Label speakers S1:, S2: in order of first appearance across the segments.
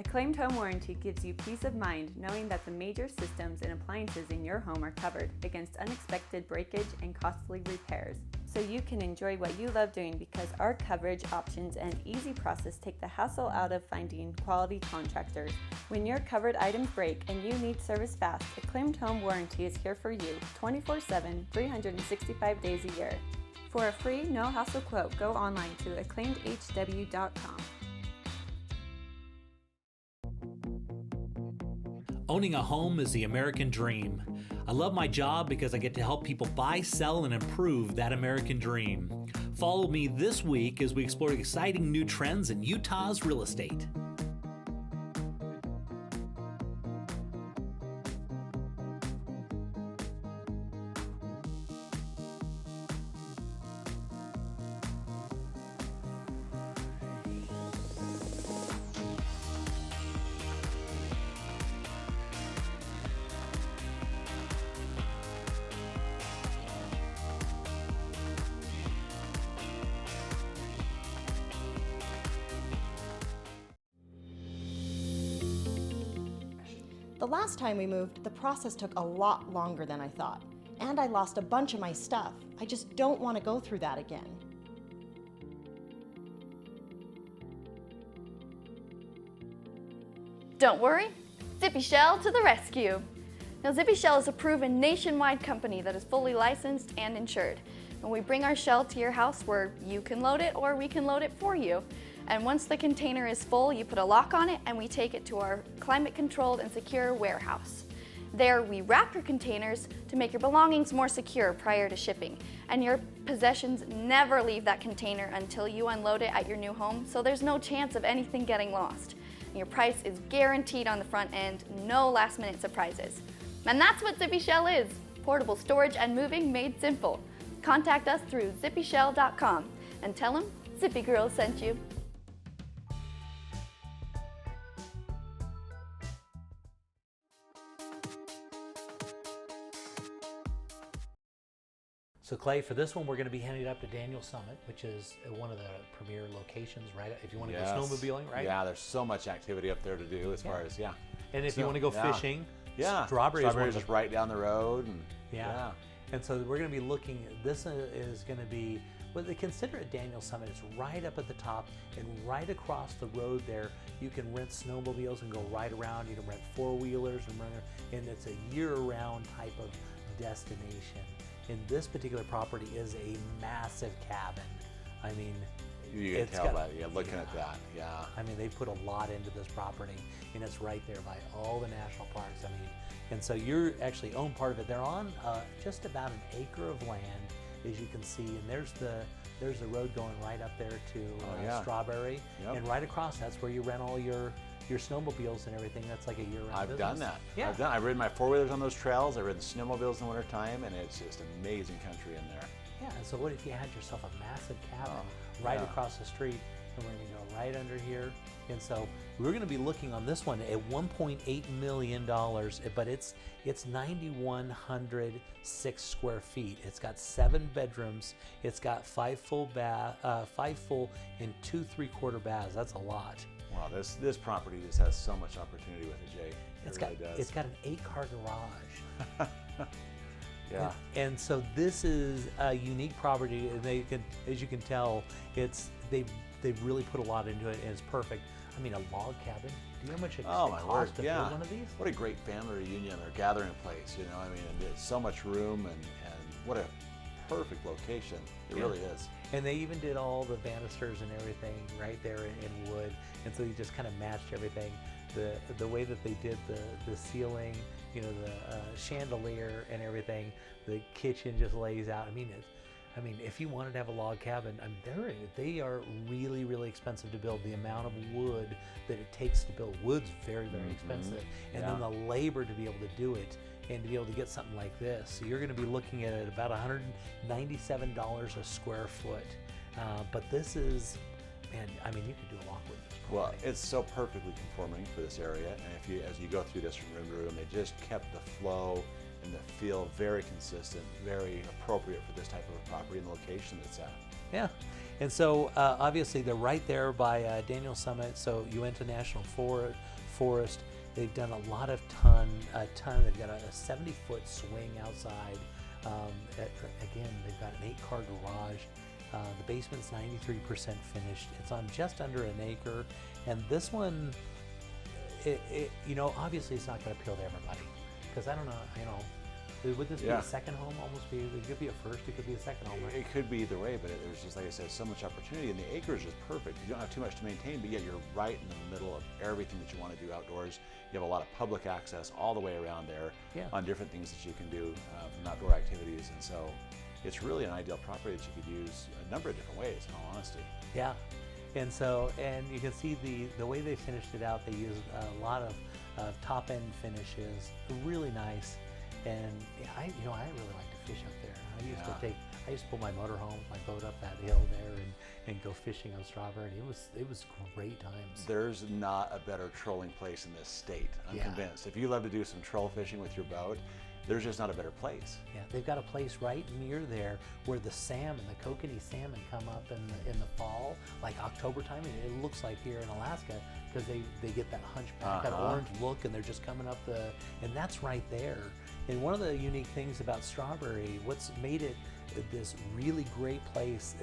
S1: Acclaimed Home Warranty gives you peace of mind knowing that the major systems and appliances in your home are covered against unexpected breakage and costly repairs. So you can enjoy what you love doing because our coverage options and easy process take the hassle out of finding quality contractors. When your covered items break and you need service fast, Acclaimed Home Warranty is here for you 24/7, 365 days a year. For a free, no-hassle quote, go online to acclaimedhw.com.
S2: Owning a home is the American dream. I love my job because I get to help people buy, sell, and improve that American dream. Follow me this week as we explore exciting new trends in Utah's real estate.
S3: The last time we moved, the process took a lot longer than I thought, and I lost a bunch of my stuff. I just don't want to go through that again.
S4: Don't worry, Zippy Shell to the rescue. Now, Zippy Shell is a proven nationwide company that is fully licensed and insured. And we bring our shell to your house where you can load it or we can load it for you. And once the container is full, you put a lock on it and we take it to our climate-controlled and secure warehouse. There, we wrap your containers to make your belongings more secure prior to shipping. And your possessions never leave that container until you unload it at your new home, so there's no chance of anything getting lost. And your price is guaranteed on the front end, no last-minute surprises. And that's what Zippy Shell is, portable storage and moving made simple. Contact us through zippyshell.com and tell them Zippy Girl sent you.
S2: So Clay, for this one, we're going to be heading up to Daniel Summit, which is one of the premier locations, right? If you want to go snowmobiling, right?
S5: Yeah, there's so much activity up there to do as far as,
S2: And if you want to go fishing,
S5: Strawberry is just right down the road. And,
S2: yeah. And so we're going to be looking, this is going to be, well, they consider it Daniel Summit. It's right up at the top, and right across the road there, you can rent snowmobiles and go right around. You can rent four-wheelers, and it's a year-round type of destination. And this particular property is a massive cabin. I mean,
S5: you can tell that, looking at that,
S2: I mean, they put a lot into this property, and it's right there by all the national parks. I mean, and so you're actually own part of it. They're on just about an acre of land, as you can see, and there's the road going right up there to Strawberry, and right across that's where you rent all your snowmobiles and everything. That's like a year-round business.
S5: Done that. Yeah. I've ridden my four-wheelers on those trails. I've ridden snowmobiles in the wintertime, and it's just amazing country in there.
S2: Yeah, and so what if you had yourself a massive cabin right across the street, and we're going to go right under here. And so we're going to be looking on this one at $1.8 million, but it's 9,106 square feet. It's got 7 bedrooms. It's got 5 full and 2 3/4 baths. That's a lot.
S5: Wow, this property just has so much opportunity with it, Jay.
S2: It's got an 8-car garage.
S5: Yeah.
S2: And so this is a unique property, and they can, as you can tell, they've really put a lot into it, and it's perfect. I mean, a log cabin. Do you know how much it costs to build one of these?
S5: What a great family reunion or gathering place, you know. I mean, there's so much room, and what a perfect location. It really is.
S2: And they even did all the banisters and everything right there in wood, and so you just kind of matched everything. The way that they did the ceiling, you know, the chandelier and everything. The kitchen just lays out. I mean, if you wanted to have a log cabin, they are really, really expensive to build. The amount of wood that it takes to build, wood's very, very expensive. And then the labor to be able to do it and to be able to get something like this. So you're going to be looking at about $197 a square foot. But this is, man, I mean, you could do a lot with this property.
S5: Well, it's so perfectly conforming for this area. And as you go through this from room to room, they just kept the flow and the feel very consistent, very appropriate for this type of a property and the location it's at.
S2: Yeah, And so obviously they're right there by Daniel Summit, so Uinta National Forest. They've done a lot of they've got a 70-foot swing outside. Again, they've got an 8-car garage. The basement's 93% finished. It's on just under an acre. And this one, you know, obviously it's not going to appeal to everybody. Because I don't know, you know, would this be a second home? Almost be, it could be a first, it could be a second home, right?
S5: It could be either way, but there's just, like I said, so much opportunity, and the acreage is perfect. You don't have too much to maintain, but yet you're right in the middle of everything that you want to do outdoors. You have a lot of public access all the way around there on different things that you can do from outdoor activities, and so it's really an ideal property that you could use a number of different ways, in all honesty.
S2: Yeah, and so, and you can see the way they finished it out, they used a lot of top-end finishes, really nice. And I really like to fish up there. I used to pull my motorhome, my boat up that hill there and go fishing on Strawberry. It was great times.
S5: There's not a better trolling place in this state. I'm convinced. If you love to do some troll fishing with your boat, there's just not a better place. Yeah,
S2: they've got a place right near there where the salmon, the kokanee salmon, come up in the fall, like October time. And it looks like here in Alaska because they get that hunchback, that orange look, and they're just coming up and that's right there. And one of the unique things about Strawberry, what's made it this really great place,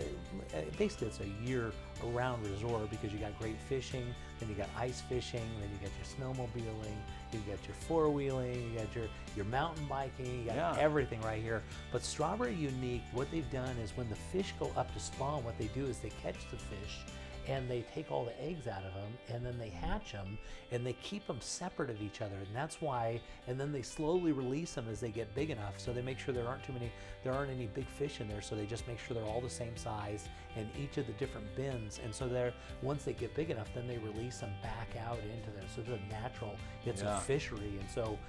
S2: basically it's a year-round resort because you got great fishing, then you got ice fishing, then you got your snowmobiling, you got your four-wheeling, you got your mountain biking, you got everything right here. But Strawberry Unique, what they've done is when the fish go up to spawn, what they do is they catch the fish and they take all the eggs out of them, and then they hatch them, and they keep them separate of each other, and that's why. And then they slowly release them as they get big enough. So they make sure there aren't any big fish in there. So they just make sure they're all the same size in each of the different bins. And so once they get big enough, then they release them back out into there. So they're natural. It's a fishery, and so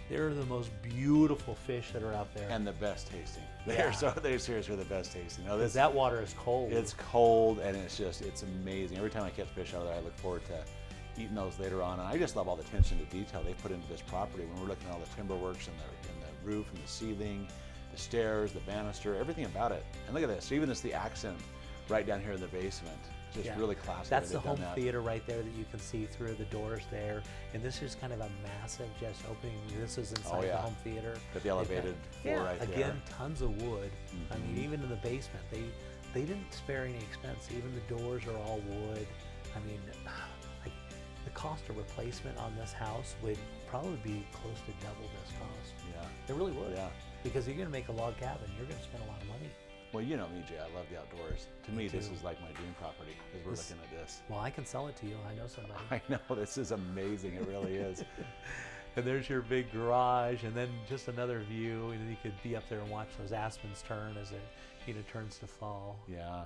S2: they're the most beautiful fish that are out there.
S5: And the best tasting. They're seriously the best tasting.
S2: No, that water is cold.
S5: It's cold, and it's amazing. Every time I catch fish out of there, I look forward to eating those later on. And I just love all the attention to detail they put into this property. When we're looking at all the timber works and the roof and the ceiling, the stairs, the banister, everything about it. And look at this, even the accent right down here in the basement. Just really classic.
S2: That's the home theater right there that you can see through the doors there. And this is kind of a massive just opening. This is inside the home theater.
S5: Got the elevated floor right there.
S2: Again, tons of wood. I mean, even in the basement, they didn't spare any expense. Even the doors are all wood. I mean, like the cost of replacement on this house would probably be close to double this cost.
S5: Yeah.
S2: It really would.
S5: Yeah.
S2: Because you're going to make a log cabin, you're going to spend a lot of money.
S5: Well, you know me, Jay, I love the outdoors. To me, this is like my dream property as we're looking at this.
S2: Well, I can sell it to you. I know somebody.
S5: I know, this is amazing. It really is.
S2: And there's your big garage, and then just another view, and you could be up there and watch those aspens turn as it turns to fall.
S5: Yeah.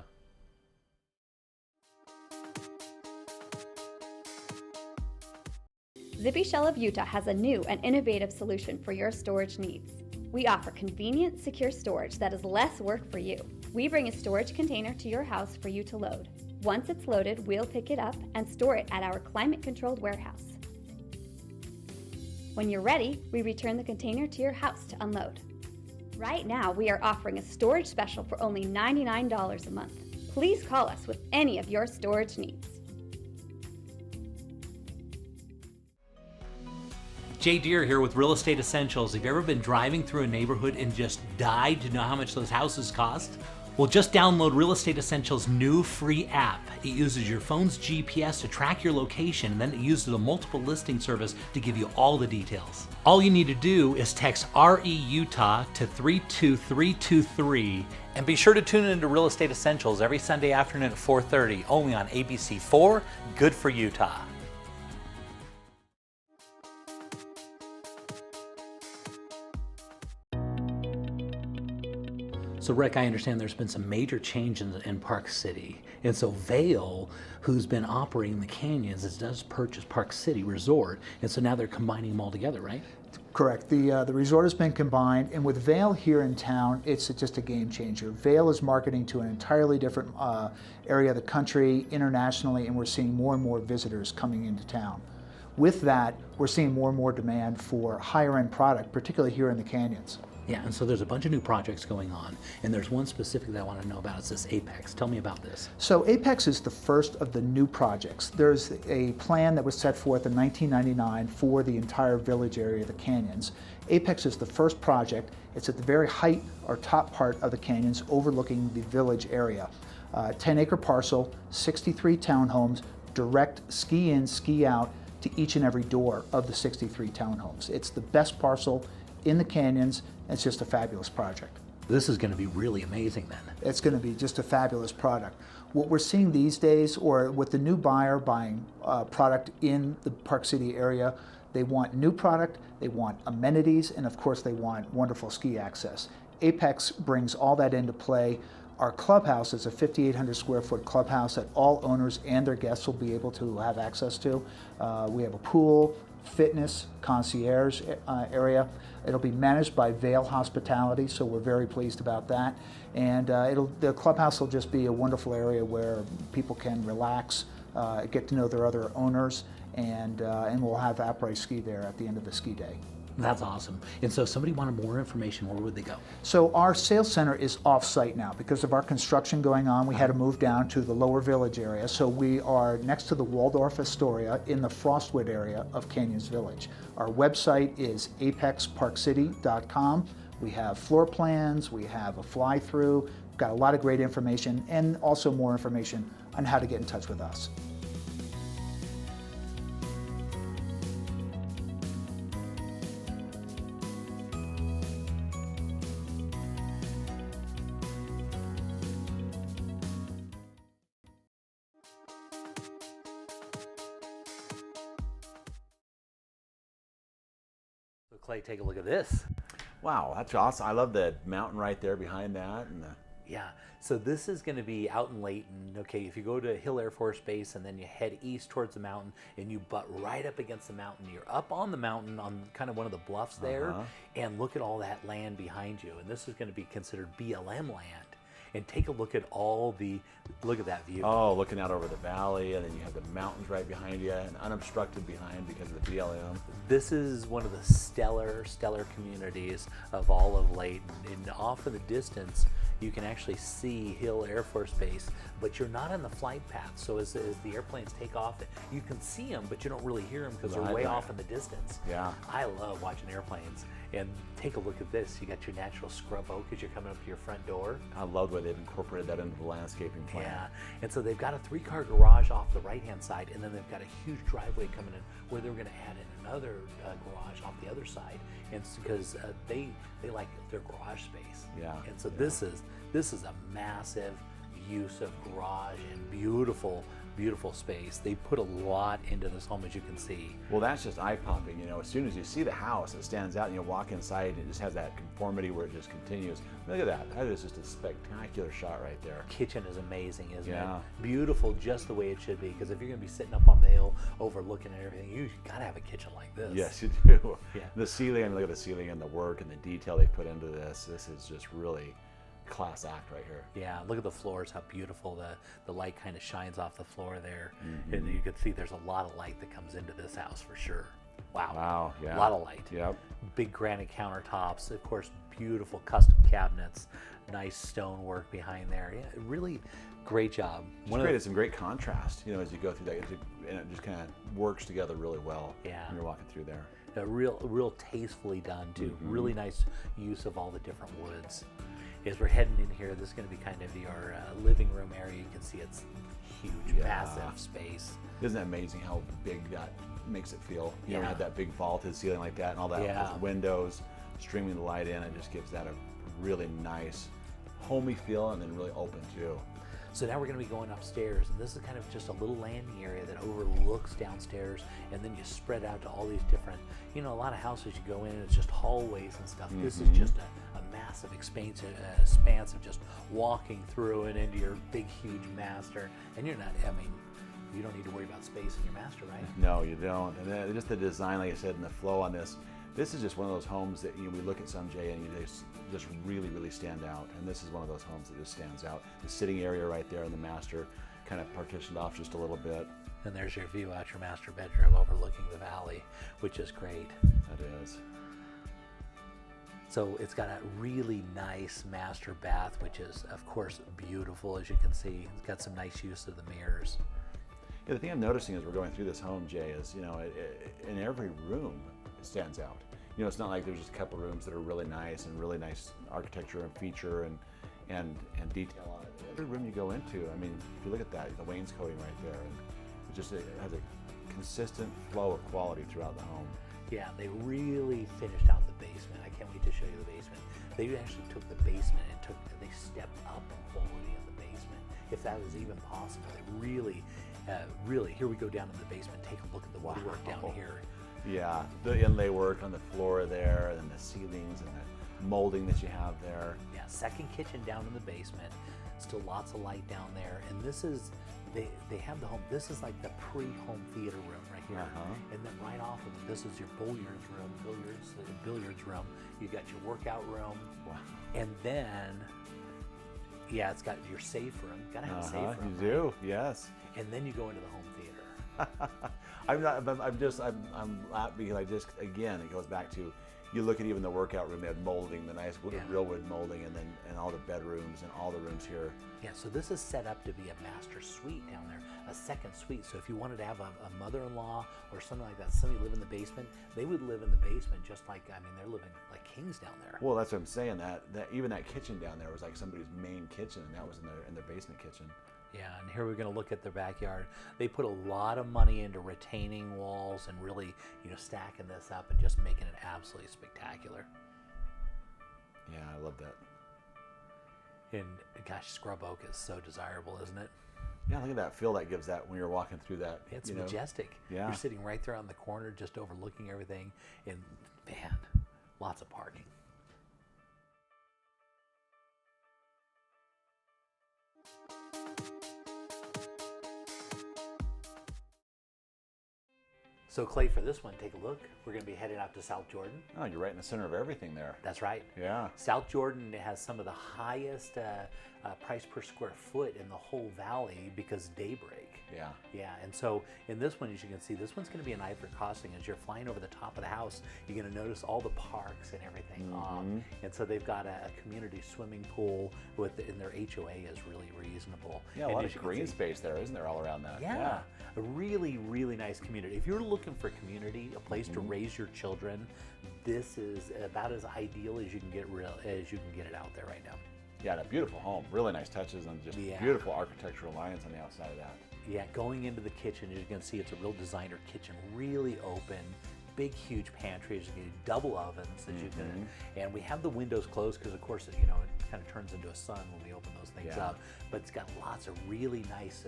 S1: Zippy Shell of Utah has a new and innovative solution for your storage needs. We offer convenient, secure storage that is less work for you. We bring a storage container to your house for you to load. Once it's loaded, we'll pick it up and store it at our climate-controlled warehouse. When you're ready, we return the container to your house to unload. Right now, we are offering a storage special for only $99 a month. Please call us with any of your storage needs.
S2: Jay Deere here with Real Estate Essentials. Have you ever been driving through a neighborhood and just died to know how much those houses cost? Well, just download Real Estate Essentials' new free app. It uses your phone's GPS to track your location, and then it uses a multiple listing service to give you all the details. All you need to do is text RE-UTAH to 32323, and be sure to tune into Real Estate Essentials every Sunday afternoon at 4:30, only on ABC4, good for Utah. So Rick, I understand there's been some major changes in Park City. And so Vail, who's been operating the canyons, does purchase Park City Resort. And so now they're combining them all together, right?
S6: Correct. The resort has been combined, and with Vail here in town, it's just a game changer. Vail is marketing to an entirely different area of the country, internationally, and we're seeing more and more visitors coming into town. With that, we're seeing more and more demand for higher end product, particularly here in the canyons.
S2: Yeah, and so there's a bunch of new projects going on, and there's one specific that I want to know about. It's this Apex. Tell me about this.
S6: So Apex is the first of the new projects. There's a plan that was set forth in 1999 for the entire village area of the canyons. Apex is the first project. It's at the very height or top part of the canyons overlooking the village area. 10-acre parcel, 63 townhomes, direct ski in, ski out to each and every door of the 63 townhomes. It's the best parcel in the canyons. It's just a fabulous project.
S2: This is going to be really amazing then.
S6: It's going to be just a fabulous product. What we're seeing these days, or with the new buyer buying product in the Park City area, they want new product, they want amenities, and of course they want wonderful ski access. Apex brings all that into play. Our clubhouse is a 5,800 square foot clubhouse that all owners and their guests will be able to have access to. We have a pool, fitness, concierge area. It'll be managed by Vail Hospitality, so we're very pleased about that. And the clubhouse will just be a wonderful area where people can relax, get to know their other owners, and we'll have après ski there at the end of the ski day.
S2: That's awesome. And so if somebody wanted more information, where would they go?
S6: So our sales center is off-site now. Because of our construction going on, we had to move down to the lower village area. So we are next to the Waldorf Astoria in the Frostwood area of Canyons Village. Our website is apexparkcity.com. We have floor plans, we have a fly-through, we've got a lot of great information, and also more information on how to get in touch with us.
S2: Clay, take a look at this.
S5: Wow, that's awesome. I love the mountain right there behind that. And
S2: Yeah, so this is going to be out in Layton. Okay, if you go to Hill Air Force Base and then you head east towards the mountain and you butt right up against the mountain, you're up on the mountain on kind of one of the bluffs there, and look at all that land behind you. And this is going to be considered BLM land. And take a look at look at that view.
S5: Oh, looking out over the valley, and then you have the mountains right behind you and unobstructed behind because of the BLM.
S2: This is one of the stellar communities of all of Layton. And off in the distance, you can actually see Hill Air Force Base, but you're not on the flight path. So as the airplanes take off, you can see them, but you don't really hear them because they're way off in the distance.
S5: Yeah.
S2: I love watching airplanes. And take a look at this. You got your natural scrub oak as you're coming up to your front door.
S5: I love the way they've incorporated that into the landscaping plan.
S2: Yeah, and so they've got a 3-car garage off the right-hand side, and then they've got a huge driveway coming in where they're going to add in another garage off the other side, and it's because they like their garage space.
S5: Yeah.
S2: And so this is a massive use of garage and beautiful space. They put a lot into this home, as you can see.
S5: Well, that's just eye-popping. You know, as soon as you see the house, it stands out, and you walk inside, and it just has that conformity where it just continues. Look at that. That is just a spectacular shot right there.
S2: Kitchen is amazing, isn't it?
S5: Yeah.
S2: Beautiful, just the way it should be. Because if you're going to be sitting up on the hill, overlooking everything, you got to have a kitchen like this.
S5: Yes, you do.
S2: Yeah.
S5: The ceiling, I mean, look at the ceiling and the work and the detail they put into this. This is just really class act right here.
S2: Yeah, look at the floors, how beautiful the light kind of shines off the floor there. And you can see there's a lot of light that comes into this house for sure. Wow,
S5: yeah.
S2: A lot of light.
S5: Yep.
S2: Big granite countertops, of course, beautiful custom cabinets, nice stonework behind there. Yeah, really great job.
S5: It's created some great contrast, you know, as you go through that, and it just kind of works together really well.
S2: Yeah.
S5: When you're walking through there.
S2: Real tastefully done too. Really nice use of all the different woods. As we're heading in here, this is going to be kind of your living room area. You can see it's huge, massive space.
S5: Isn't that amazing how big that makes it feel? You know,
S2: Yeah.
S5: have that big vaulted ceiling like that and all that, those windows streaming the light in, it just gives that a really nice, homey feel, and then really open too.
S2: So now we're going to be going upstairs, and this is kind of just a little landing area that overlooks downstairs, and then you spread out to all these different, you know, a lot of houses you go in and it's just hallways and stuff. This is just a massive expanse of just walking through and into your big, huge master. And you're not, I mean, you don't need to worry about space in your master, right?
S5: No, you don't. And then just the design, like I said, and the flow on this is just one of those homes that, you know, we look at some, Jay, and you just really stand out. And this is one of those homes that just stands out. The sitting area right there in the master, kind of partitioned off just a little bit.
S2: And there's your view out your master bedroom overlooking the valley, which is great.
S5: That is.
S2: So it's got a really nice master bath, which is, of course, beautiful, as you can see. It's got some nice use of the mirrors.
S5: Yeah, the thing I'm noticing as we're going through this home, Jay, is, you know, in every room it stands out. You know, it's not like there's just a couple rooms that are really nice and really nice architecture and feature and detail on it. Every room you go into, I mean, if you look at that, the wainscoting right there, and it has a consistent flow of quality throughout the home.
S2: Yeah, they really finished out the basement. I can't wait to show you the basement. They actually took the basement and they stepped up the quality of the basement, if that was even possible. They really, here we go down in the basement. Take a look at the woodwork down here.
S5: Yeah, the inlay work on the floor there, and the ceilings and the molding that you have there.
S2: Yeah, second kitchen down in the basement. Still lots of light down there. And this is, they have the home, this is like the pre-home theater room right here. And then right off of it, this is your billiards room. You got your workout room.
S5: Wow.
S2: And then, yeah, it's got your safe room. Gotta have a safe room.
S5: You do, yes.
S2: And then you go into the home theater.
S5: I'm laughing because again, it goes back to, you look at even the workout room, they had molding, the nice real wood molding, and all the bedrooms and all the rooms here.
S2: Yeah, so this is set up to be a master suite down there, a second suite. So if you wanted to have a mother-in-law or something like that, somebody live in the basement, they would live in the basement just like, I mean, they're living like kings down there.
S5: Well, that's what I'm saying, that even that kitchen down there was like somebody's main kitchen, and that was in their basement kitchen.
S2: Yeah, and here we're going to look at their backyard. They put a lot of money into retaining walls and really, you know, stacking this up and just making it absolutely spectacular.
S5: Yeah, I love that.
S2: And gosh, scrub oak is so desirable, isn't it?
S5: Yeah, look at that feel that gives that when you're walking through that.
S2: It's majestic.
S5: Yeah.
S2: You're sitting right there on the corner, just overlooking everything, and man, lots of parking. So Clay, for this one, take a look. We're going to be heading out to South Jordan.
S5: Oh, you're right in the center of everything there.
S2: That's right.
S5: Yeah.
S2: South Jordan has some of the highest price per square foot in the whole valley because Daybreak.
S5: Yeah.
S2: Yeah, and so in this one, as you can see, this one's going to be an Ivory Crossing. As you're flying over the top of the house, you're going to notice all the parks and everything. And so they've got a community swimming pool and their HOA is really reasonable.
S5: Yeah, a lot of green space there, isn't there, all around that?
S2: Yeah, a really, really nice community. If you're looking for community, a place to raise your children, this is about as ideal as you can get it out there right now.
S5: Yeah, and a beautiful home. Really nice touches and just beautiful architectural lines on the outside of that.
S2: Yeah, going into the kitchen, as you can see, it's a real designer kitchen, really open, big, huge pantries, double ovens, as you can, and we have the windows closed because, of course, it kind of turns into a sun when we open those things up. But it's got lots of really nice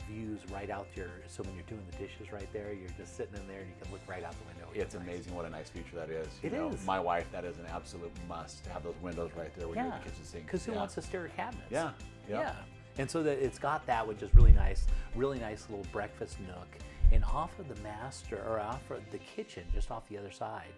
S2: views right out there. So when you're doing the dishes right there, you're just sitting in there and you can look right out the window.
S5: It's amazing what a nice feature that is.
S2: It is.
S5: My wife, that is an absolute must to have those windows right there when you're in the kitchen sink.
S2: Because who wants to stare at cabinets?
S5: Yeah.
S2: And so that it's got that, which is really nice little breakfast nook. And off of the off of the kitchen, just off the other side,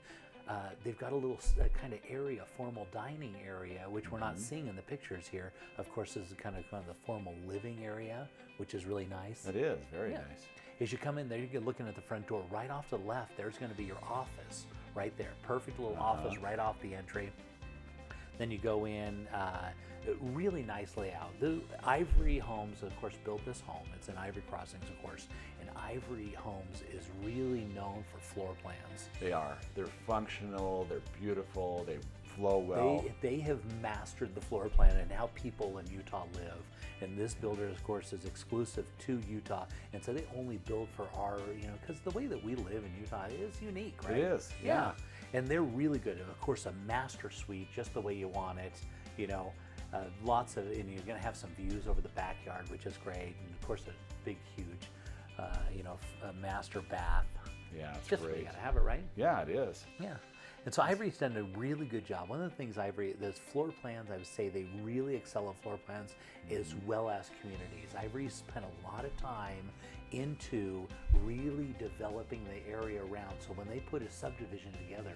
S2: they've got a little kind of area, formal dining area, which we're not seeing in the pictures here. Of course, this is kind of the formal living area, which is really nice.
S5: It is, very nice.
S2: As you come in there, you're looking at the front door. Right off to the left, there's going to be your office right there. Perfect little office right off the entry. Then you go in, really nice layout. The Ivory Homes, of course, built this home. It's in Ivory Crossings, of course. And Ivory Homes is really known for floor plans.
S5: They are. They're functional, they're beautiful, they flow well.
S2: They have mastered the floor plan and how people in Utah live. And this builder, of course, is exclusive to Utah. And so they only build for our, because the way that we live in Utah is unique, right?
S5: It is, yeah.
S2: And they're really good. Of course, a master suite, just the way you want it, lots of, and you're going to have some views over the backyard, which is great. And of course, a big, huge, a master bath.
S5: Yeah, it's
S2: just
S5: great.
S2: You got to have it, right?
S5: Yeah, it is.
S2: Yeah. And so Ivory's done a really good job. One of the things those floor plans, I would say they really excel at floor plans as well as communities. Ivory's spent a lot of time into really developing the area around. So when they put a subdivision together,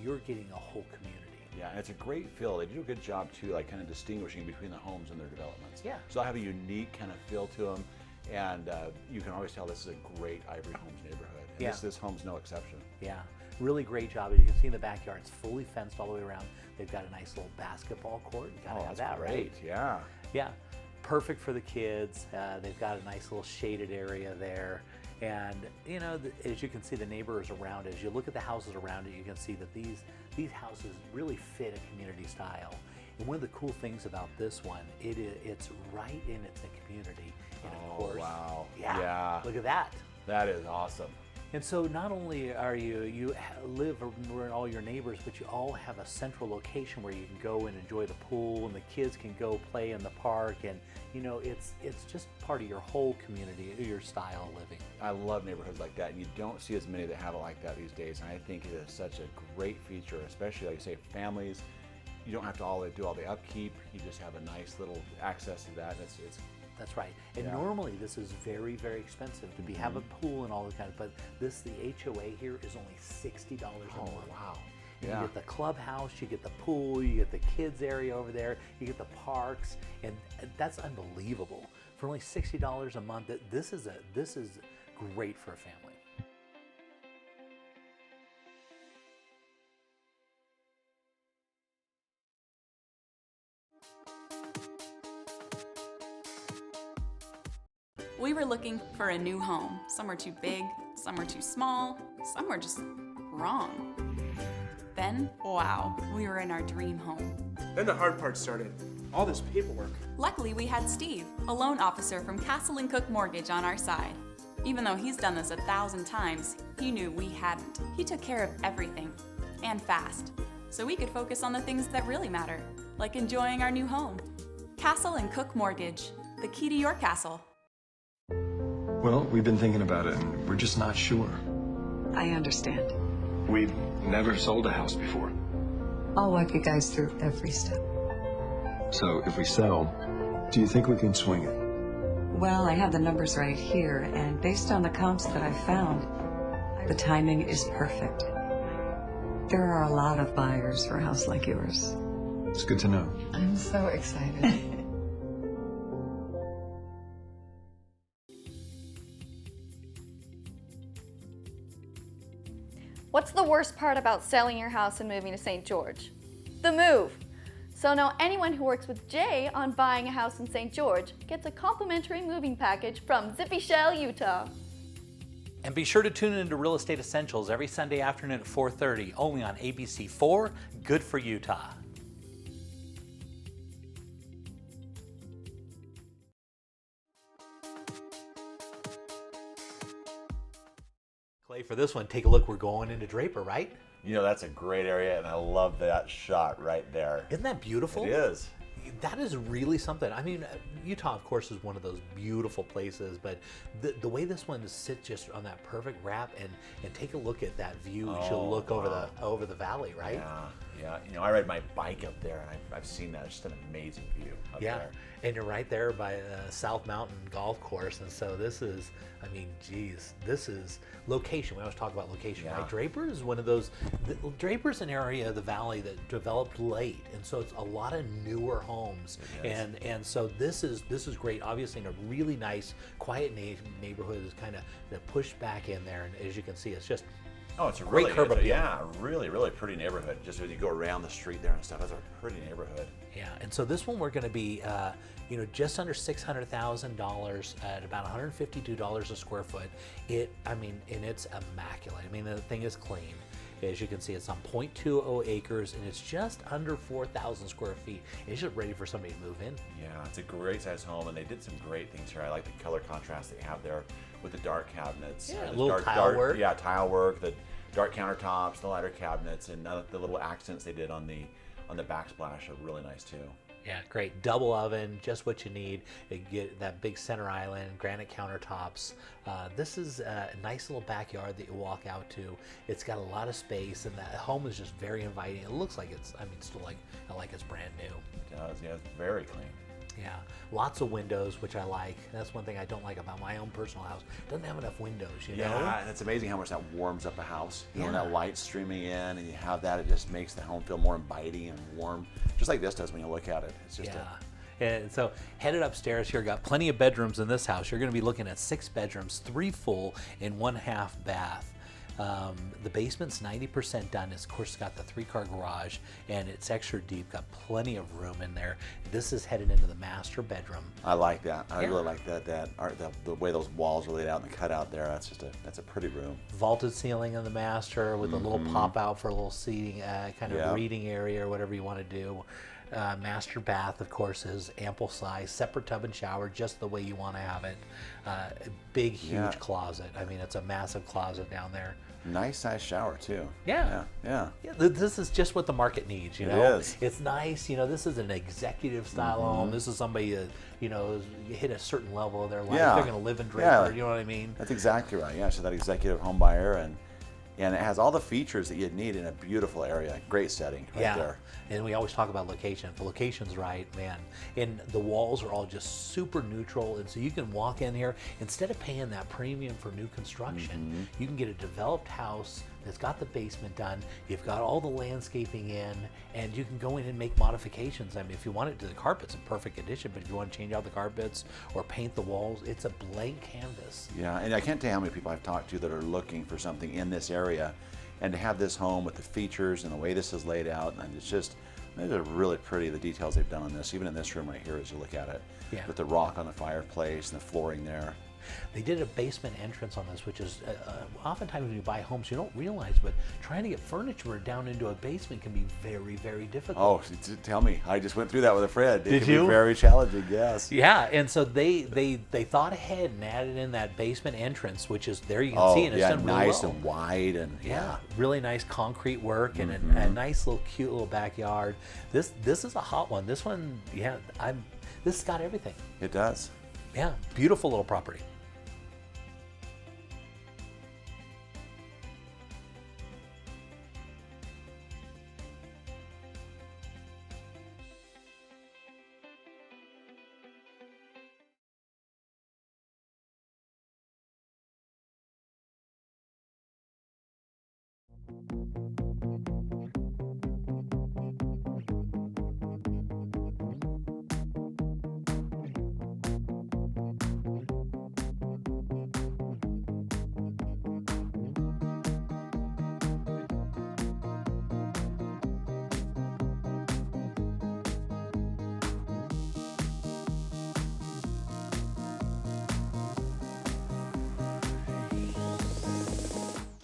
S2: you're getting a whole community.
S5: Yeah, and it's a great feel. They do a good job too, like kind of distinguishing between the homes and their developments.
S2: Yeah.
S5: So I have a unique kind of feel to them, and you can always tell this is a great Ivory Homes neighborhood. And this home's no exception.
S2: Yeah. really great job. As you can see in the backyard, it's fully fenced all the way around. They've got a nice little basketball court. You gotta have that,
S5: great.
S2: right?
S5: Yeah.
S2: Yeah, perfect for the kids. They've got a nice little shaded area there. And you know, as you can see, the neighbors around it, as you look at the houses around it, you can see that these houses really fit a community style. And one of the cool things about this one, it's right in its community. And of course,
S5: wow.
S2: Yeah, look at that.
S5: That is awesome.
S2: And so not only are you live where all your neighbors, but you all have a central location where you can go and enjoy the pool, and the kids can go play in the park, and you know, it's just part of your whole community, your style of living.
S5: I love neighborhoods like that, and you don't see as many that have it like that these days, and I think it is such a great feature, especially like you say, families. You don't have to do all the upkeep, you just have a nice little access to that.
S2: That's right. And normally this is very, very expensive to have a pool and all that kind of, but the HOA here is only $60 a month.
S5: Wow.
S2: You get the clubhouse, you get the pool, you get the kids area over there, you get the parks, and that's unbelievable. For only $60 a month, this is great for a family.
S7: We were looking for a new home. Some were too big, some were too small, some were just wrong. Then, wow, we were in our dream home.
S8: Then the hard part started. All this paperwork.
S7: Luckily, we had Steve, a loan officer from Castle & Cook Mortgage, on our side. Even though he's done this 1,000 times, he knew we hadn't. He took care of everything, and fast, so we could focus on the things that really matter, like enjoying our new home. Castle & Cook Mortgage, the key to your castle.
S9: Well, we've been thinking about it, and we're just not sure.
S10: I understand.
S9: We've never sold a house before.
S10: I'll walk you guys through every step.
S9: So if we sell, do you think we can swing it?
S10: Well, I have the numbers right here, and based on the comps that I found, the timing is perfect. There are a lot of buyers for a house like yours.
S9: It's good to know.
S10: I'm so excited.
S4: What's the worst part about selling your house and moving to St. George? The move. So now anyone who works with Jay on buying a house in St. George gets a complimentary moving package from Zippy Shell, Utah.
S2: And be sure to tune into Real Estate Essentials every Sunday afternoon at 4:30, only on ABC4, good for Utah. Clay, for this one, take a look. We're going into Draper, right?
S5: You know, that's a great area, and I love that shot right there.
S2: Isn't that beautiful?
S5: It is.
S2: That is really something. I mean, Utah, of course, is one of those beautiful places, but the way this one sits just on that perfect wrap, and take a look at that view. You should look over the valley, right?
S5: Yeah. You know, I ride my bike up there, and I've seen that. It's just an amazing view up there.
S2: And you're right there by South Mountain Golf Course, and so this is, I mean, geez, this is location. We always talk about location, right? Draper is one of those. Draper's an area of the valley that developed late, and so it's a lot of newer homes, and so this is great. Obviously, in a really nice, quiet neighborhood, is kind of pushed back in there, and as you can see, it's just.
S5: Oh, it's a
S2: great
S5: really,
S2: curb appeal.
S5: really, really pretty neighborhood. Just when you go around the street there and stuff, that's a pretty neighborhood.
S2: Yeah, and so this one we're going to be, just under $600,000 at about $152 a square foot. And it's immaculate. I mean, the thing is clean. As you can see, it's on 0.20 acres, and it's just under 4,000 square feet. It's just ready for somebody to move in.
S5: Yeah, it's a great size home, and they did some great things here. I like the color contrast they have there with the dark cabinets.
S2: Yeah, little tile work.
S5: Yeah, tile work, the dark countertops, the lighter cabinets, and the little accents they did on the backsplash are really nice too.
S2: Yeah, great. Double oven, just what you need. You get that big center island, granite countertops. This is a nice little backyard that you walk out to. It's got a lot of space, and that home is just very inviting. It looks like it's brand new.
S5: It does, yeah, it's very clean.
S2: Yeah, lots of windows, which I like. That's one thing I don't like about my own personal house. It doesn't have enough windows, you know?
S5: Yeah, and it's amazing how much that warms up a house. You know, when that light streaming in, and you have that, it just makes the home feel more inviting and warm, just like this does when you look at it. It's just
S2: And so headed upstairs here, got plenty of bedrooms in this house. You're going to be looking at 6 bedrooms, 3 full and 1 half bath. The basement's 90% done. It's, of course, it's got the 3-car garage, and it's extra deep, got plenty of room in there. This is headed into the master bedroom.
S5: I like that. I really like that. The way those walls are laid out and the cutout there. That's a pretty room.
S2: Vaulted ceiling in the master with a little pop out for a little seating, kind of reading area or whatever you want to do. Master bath, of course, is ample size, separate tub and shower, just the way you want to have it. Big, huge closet. I mean, it's a massive closet down there.
S5: Nice size shower too.
S2: Yeah. This is just what the market needs, you know.
S5: It is.
S2: It's nice, you know. This is an executive style home. This is somebody that, you know, hit a certain level of their life. They're going to live in Draper. You know what I mean?
S5: That's exactly right. Yeah, so that executive home buyer, and it has all the features that you'd need in a beautiful area. Great setting right there.
S2: And we always talk about location. If the location's right, man. And the walls are all just super neutral. And so you can walk in here, instead of paying that premium for new construction, you can get a developed house that's got the basement done. You've got all the landscaping in, and you can go in and make modifications. I mean, if you want it to, the carpet's in perfect condition, but if you want to change out the carpets or paint the walls, it's a blank canvas.
S5: Yeah, and I can't tell you how many people I've talked to that are looking for something in this area, and to have this home with the features and the way this is laid out, and it's just, they're really pretty, the details they've done on this, even in this room right here as you look at it, with the rock on the fireplace and the flooring there.
S2: They did a basement entrance on this, which is oftentimes when you buy homes, you don't realize, but trying to get furniture down into a basement can be very, very difficult.
S5: Oh, tell me. I just went through that with a friend. It can
S2: you?
S5: be very challenging, yes.
S2: Yeah, and so they thought ahead and added in that basement entrance, which is there you can see, and it's done really
S5: nice
S2: well.
S5: and wide, and
S2: really nice concrete work and a nice little cute little backyard. This is a hot one. This one, this has got everything.
S5: It does.
S2: Yeah, beautiful little property.